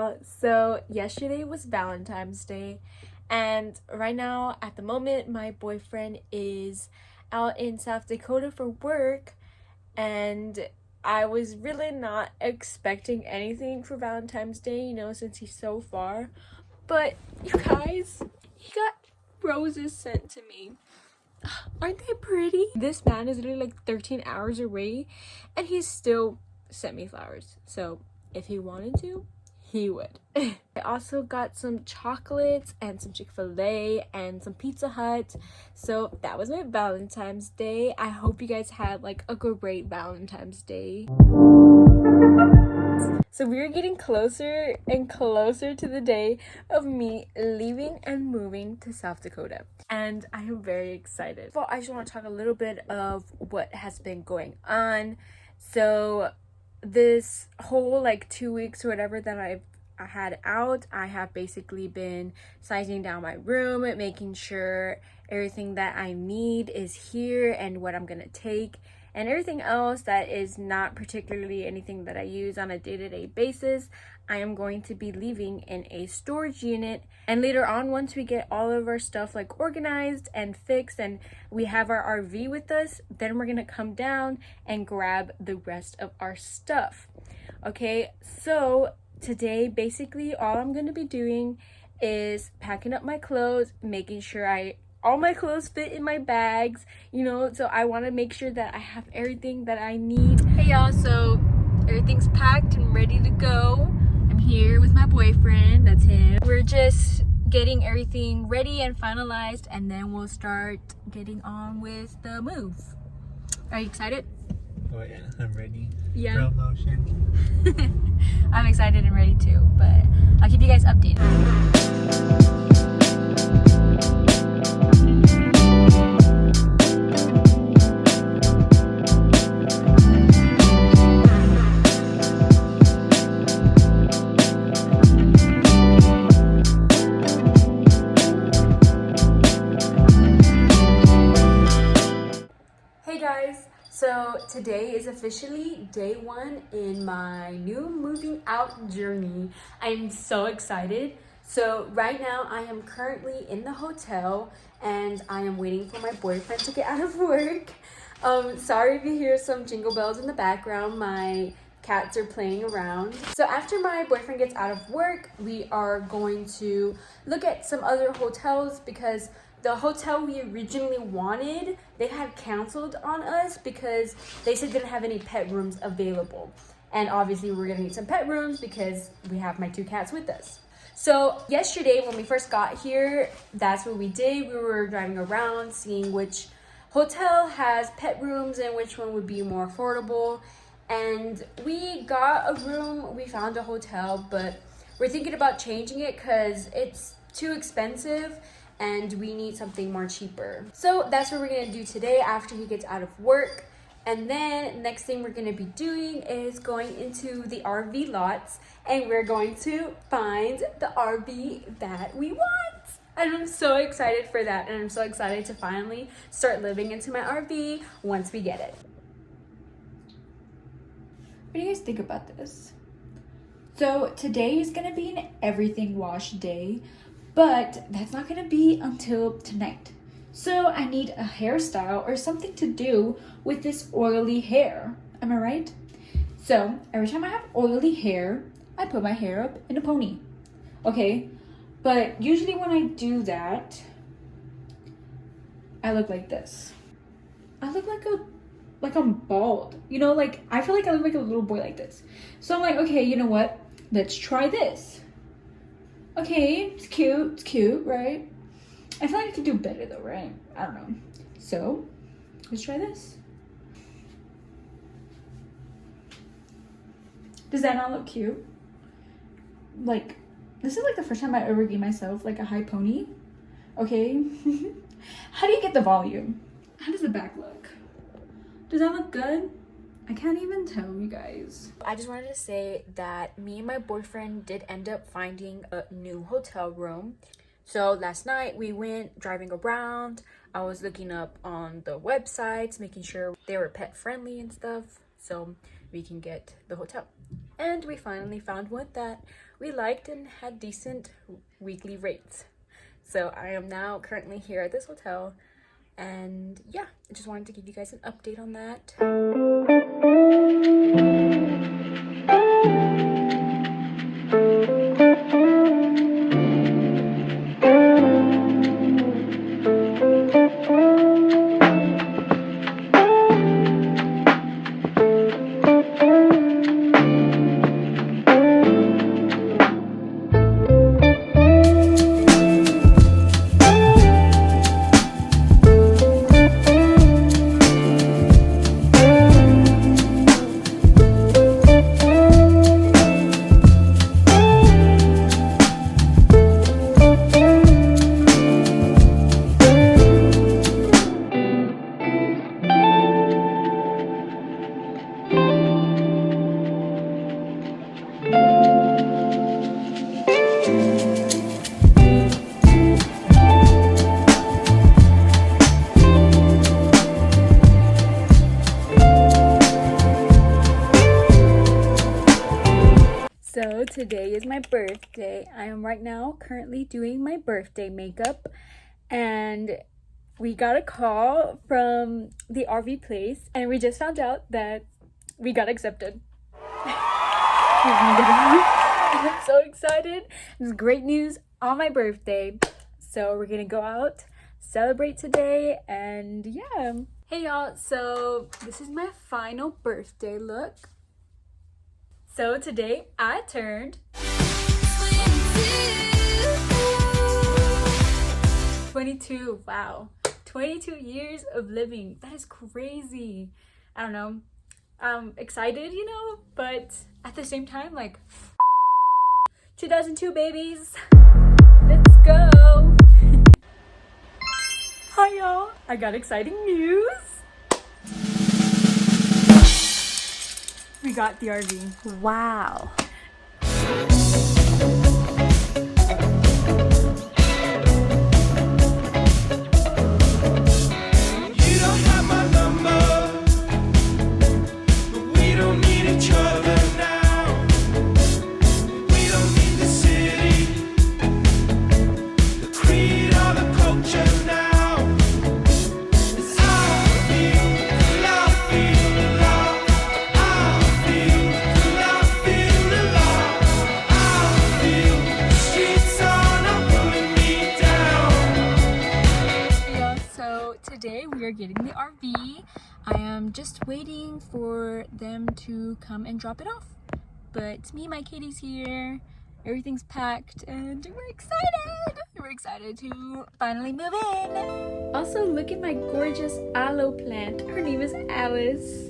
y'all. So yesterday was Valentine's Day, and right now at the moment my boyfriend is out in South Dakota for work, and I was really not expecting anything for Valentine's Day, since he's so far. But you guys, he got roses sent to me. Aren't they pretty? This man is literally like 13 hours away and he still sent me flowers. So if he wanted to, he would. I also got some chocolates and some Chick-fil-A and some Pizza Hut. So that was my Valentine's Day. I hope you guys had like a great Valentine's Day. So we're getting closer and closer to the day of me leaving and moving to South Dakota. And I am very excited. Well, I just want to talk a little bit of what has been going on. So this whole like 2 weeks or whatever that I had out, I have basically been sizing down my room, making sure everything that I need is here and what I'm gonna take, and everything else that is not particularly anything that I use on a day-to-day basis, I am going to be leaving in a storage unit. And later on, once we get all of our stuff like organized and fixed and we have our RV with us, then we're gonna come down and grab the rest of our stuff. Okay, so today basically all I'm gonna be doing is packing up my clothes, making sure all my clothes fit in my bags, so I want to make sure that I have everything that I need. Hey y'all, so everything's packed and ready to go. I'm here with my boyfriend, that's him. We're just getting everything ready and finalized, and then we'll start getting on with the move. Are you excited? Oh yeah, I'm ready. Yeah. Promotion. I'm excited and ready too, but I'll keep you guys updated. Hey guys, so today is officially day 1 in my new moving out journey. I'm so excited. So right now I am currently in the hotel and I am waiting for my boyfriend to get out of work. Sorry if you hear some jingle bells in the background. My cats are playing around. So after my boyfriend gets out of work, we are going to look at some other hotels because the hotel we originally wanted, they had canceled on us because they said they didn't have any pet rooms available. And obviously we're gonna need some pet rooms because we have my 2 cats with us. So yesterday when we first got here, that's what we did. We were driving around seeing which hotel has pet rooms and which one would be more affordable. And we got a room, we found a hotel, but we're thinking about changing it because it's too expensive and we need something more cheaper. So that's what we're gonna do today after he gets out of work. And then next thing we're gonna be doing is going into the RV lots and we're going to find the RV that we want. And I'm so excited for that, and I'm so excited to finally start living into my RV once we get it. What do you guys think about this? So today is gonna be an everything wash day, but that's not gonna be until tonight. So I need a hairstyle or something to do with this oily hair. Am I right? So every time I have oily hair, I put my hair up in a pony. Okay, but usually when I do that, I look like this. I look like I'm bald. Like I feel like I look like a little boy like this. So I'm like, okay, you know what? Let's try this. Okay, it's cute, right? I feel like I could do better though, right? I don't know. So, let's try this. Does that not look cute? Like, this is like the first time I ever gave myself like a high pony. Okay. How do you get the volume? How does the back look? Does that look good? I can't even tell you guys. I just wanted to say that me and my boyfriend did end up finding a new hotel room. So last night we went driving around. I was looking up on the websites, making sure they were pet friendly and stuff, so we can get the hotel. And we finally found one that we liked and had decent weekly rates. So I am now currently here at this hotel, and yeah, I just wanted to give you guys an update on that. So today is my birthday. I am right now currently doing my birthday makeup, and we got a call from the RV place and we just found out that we got accepted. I'm so excited. It's great news on my birthday. So we're gonna go out, celebrate today, and yeah. Hey y'all, so this is my final birthday look. So today I turned 22. Wow, 22 years of living. That is crazy. I don't know. I'm excited, you know, but at the same time, like 2002 babies. Let's go. Hi y'all, I got exciting news. We got the RV. Wow. You don't have my number, but we don't need each other now. We don't need the city, the creed or the culture now. 'Cause I feel the love, feel the love. I feel the love, feel the love. I feel the streets are not pulling me down. Yeah, so today we are getting the RV. I am just waiting for them to come and drop it off. But me, my kitty's here. Everything's packed and we're excited. We're excited to finally move in. Also, look at my gorgeous aloe plant. Her name is Alice.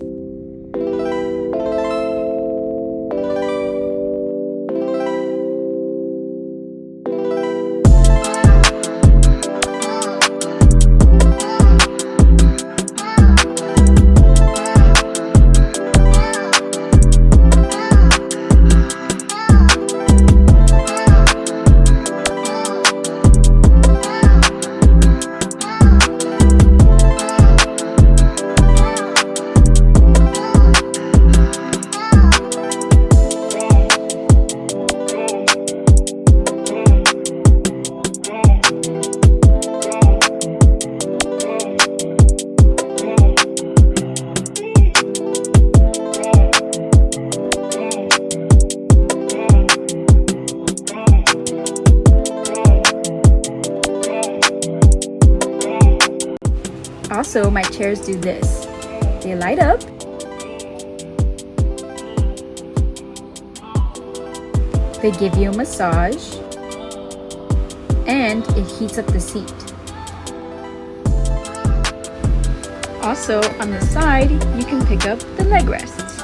Also, my chairs do this. They light up. They give you a massage. And it heats up the seat. Also, on the side, you can pick up the leg rests.